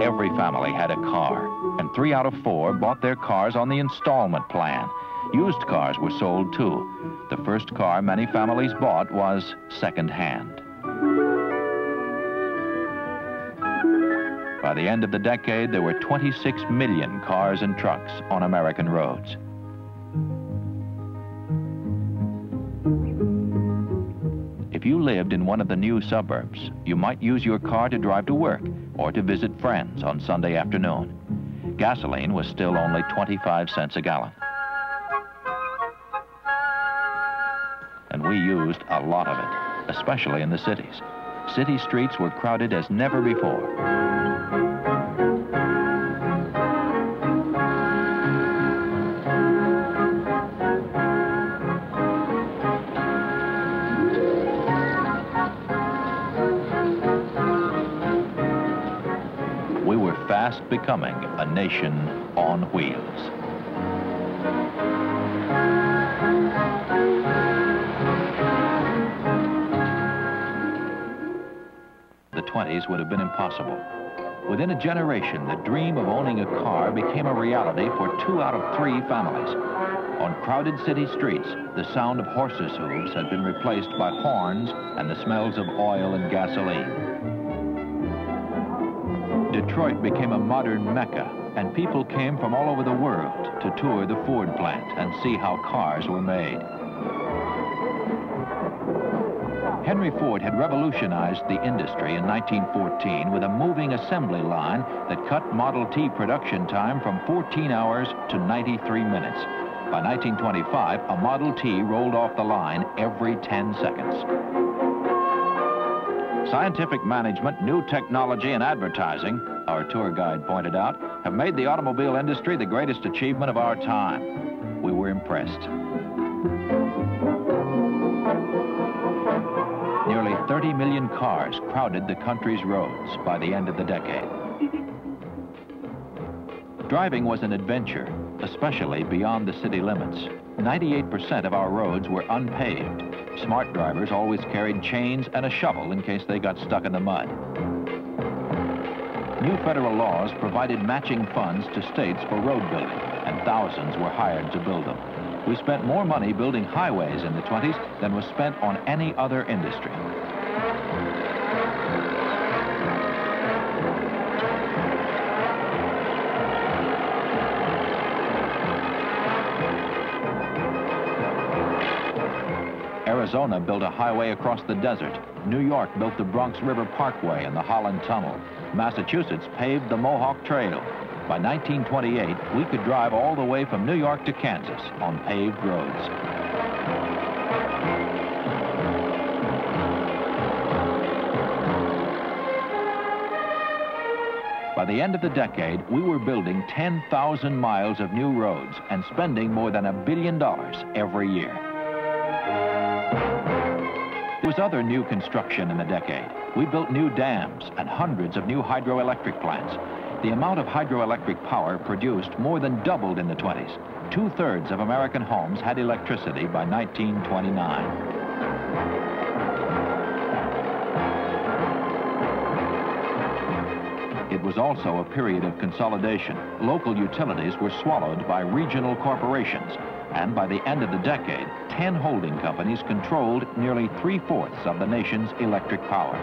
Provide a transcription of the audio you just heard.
Every family had a car, and 3 out of 4 bought their cars on the installment plan. Used cars were sold too. The first car many families bought was second-hand. By the end of the decade, there were 26 million cars and trucks on American roads. If you lived in one of the new suburbs, you might use your car to drive to work or to visit friends on Sunday afternoon. Gasoline was still only 25 cents a gallon. And we used a lot of it, especially in the cities. City streets were crowded as never before. We were fast becoming a nation on wheels. The 20s would have been impossible. Within a generation, the dream of owning a car became a reality for 2 out of 3 families. On crowded city streets, the sound of horses' hooves had been replaced by horns and the smells of oil and gasoline. Detroit became a modern mecca, and people came from all over the world to tour the Ford plant and see how cars were made. Henry Ford had revolutionized the industry in 1914 with a moving assembly line that cut Model T production time from 14 hours to 93 minutes. By 1925, a Model T rolled off the line every 10 seconds. Scientific management, new technology, and advertising, our tour guide pointed out, have made the automobile industry the greatest achievement of our time. We were impressed. Nearly 30 million cars crowded the country's roads by the end of the decade. Driving was an adventure, especially beyond the city limits. 98% of our roads were unpaved. Smart drivers always carried chains and a shovel in case they got stuck in the mud. New federal laws provided matching funds to states for road building, and thousands were hired to build them. We spent more money building highways in the 20s than was spent on any other industry. Arizona built a highway across the desert. New York built the Bronx River Parkway and the Holland Tunnel. Massachusetts paved the Mohawk Trail. By 1928, we could drive all the way from New York to Kansas on paved roads. By the end of the decade, we were building 10,000 miles of new roads and spending more than $1 billion every year. There was other new construction in the decade. We built new dams and hundreds of new hydroelectric plants. The amount of hydroelectric power produced more than doubled in the 20s. 2/3 of American homes had electricity by 1929. It was also a period of consolidation. Local utilities were swallowed by regional corporations, and by the end of the decade, 10 holding companies controlled nearly 3/4 of the nation's electric power.